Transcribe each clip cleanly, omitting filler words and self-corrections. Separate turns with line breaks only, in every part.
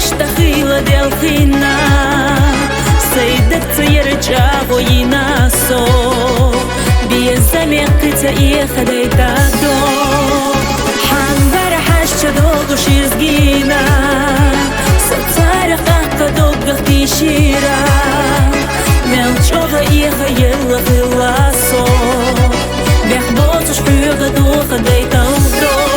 اشتخيل دلخينا سيدك تيرجع وينا سو بيزامي قتاي خديتا دو حنبر حشة دوغ شيرزجينا ستارق أقا دوغ اختي شيرا ملجوغ إيخا يلا خلاسو بيخبوتش حيوغ دو خديتا دو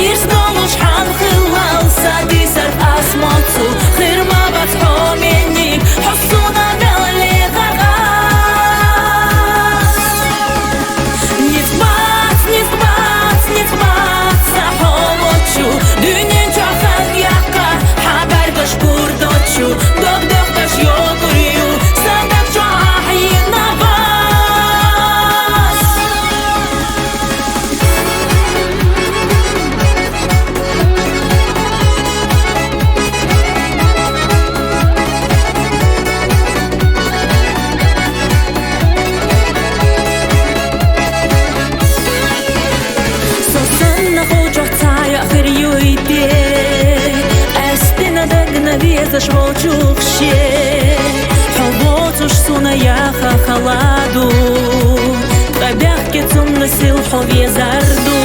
Ирснолуш хан хылалса дисар асмоцу Хырма батхо менник хосуна белли гаргас Нитбат сахолочу Дюнен чахан яка хабар гаш курдочу Док даш йогурю Садак чахина Зашвочух ще Ховоцуш суна яха халаду Табях кецун носил ховье зарду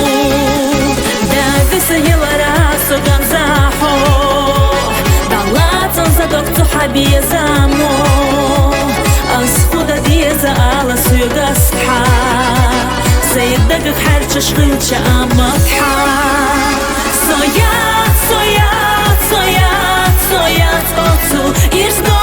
Да висаела расу гамзахо Далацан задок цухабие замо Асхуда диеза ала суюга сха Sayıdagık herçe şgılça amatha Soyat, soyat, soyat, soyat otu